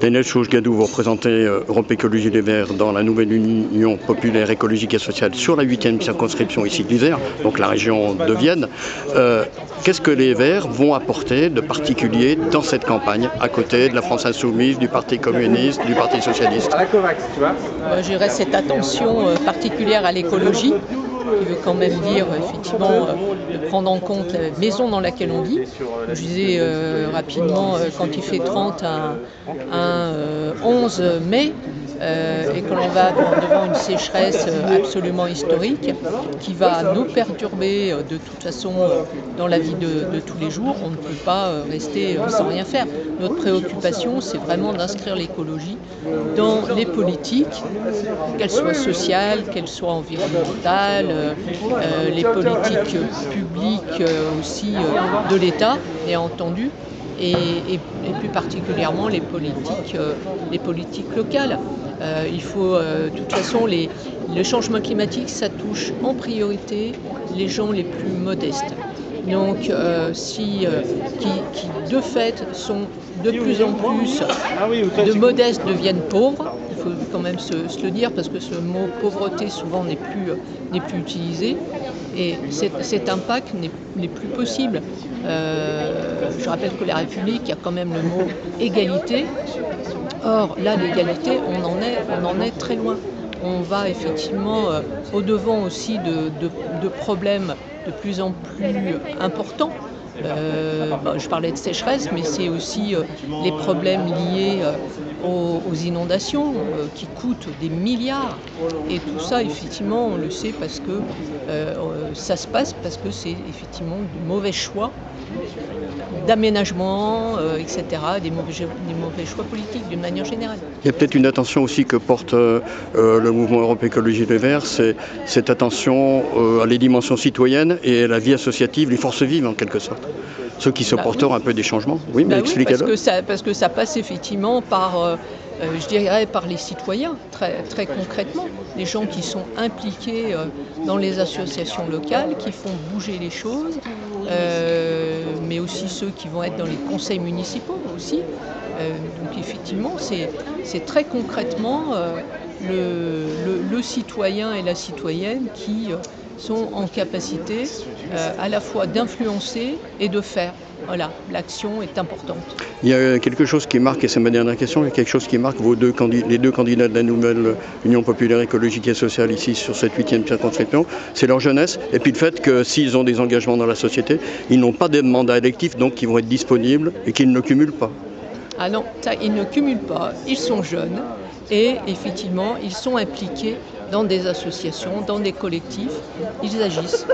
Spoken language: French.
Daniel Chouch-Gadou, vous représentez Europe Écologie Les Verts dans la nouvelle Union populaire écologique et sociale sur la 8e circonscription ici de l'Isère, donc la région de Vienne. Qu'est-ce que les Verts vont apporter de particulier dans cette campagne, à côté de la France Insoumise, du Parti communiste, du Parti socialiste? Je dirais cette attention particulière à l'écologie, qui veut quand même dire effectivement de prendre en compte la maison dans laquelle on vit. Je disais rapidement, quand il fait 30 un 11 mai, et que l'on va devant une sécheresse absolument historique qui va nous perturber de toute façon dans la vie de tous les jours, on ne peut pas rester sans rien faire. Notre préoccupation, c'est vraiment d'inscrire l'écologie dans les politiques, qu'elles soient sociales, qu'elles soient environnementales, les politiques publiques aussi de l'État, bien entendu, et plus particulièrement les politiques locales. Il faut, de toute façon, le changement climatique, ça touche en priorité les gens les plus modestes. Donc, qui de fait sont de plus en plus de modestes deviennent pauvres. Il faut quand même se le dire parce que ce mot pauvreté souvent n'est plus utilisé. Et cet impact n'est plus possible. Je rappelle que la République, il y a quand même le mot égalité. Or, là, l'égalité, on en est très loin. On va effectivement au-devant aussi de problèmes de plus en plus importants. Je parlais de sécheresse, mais c'est aussi les problèmes liés aux inondations qui coûtent des milliards. Et tout ça, effectivement, on le sait parce que ça se passe parce que c'est effectivement de mauvais choix d'aménagement, etc., des mauvais choix politiques d'une manière générale. Il y a peut-être une attention aussi que porte le mouvement Europe Écologie Les Verts, c'est cette attention à les dimensions citoyennes et à la vie associative, les forces vives en quelque sorte. Ceux qui se portent un peu des changements. Oui, mais expliquez-le. Parce que ça passe effectivement par, je dirais, par les citoyens, très, très concrètement. Les gens qui sont impliqués dans les associations locales, qui font bouger les choses, mais aussi ceux qui vont être dans les conseils municipaux aussi. Donc effectivement, c'est très concrètement le citoyen et la citoyenne qui sont en capacité à la fois d'influencer et de faire. Voilà, l'action est importante. Il y a quelque chose qui marque, et c'est ma dernière question, il y a quelque chose qui marque les deux candidats de la nouvelle Union populaire écologique et sociale ici sur cette 8e circonscription, c'est leur jeunesse, et puis le fait que s'ils ont des engagements dans la société, ils n'ont pas de mandat électif, donc ils vont être disponibles et qu'ils ne cumulent pas. Ah non, ils ne cumulent pas, ils sont jeunes et effectivement, ils sont impliqués dans des associations, dans des collectifs, ils agissent.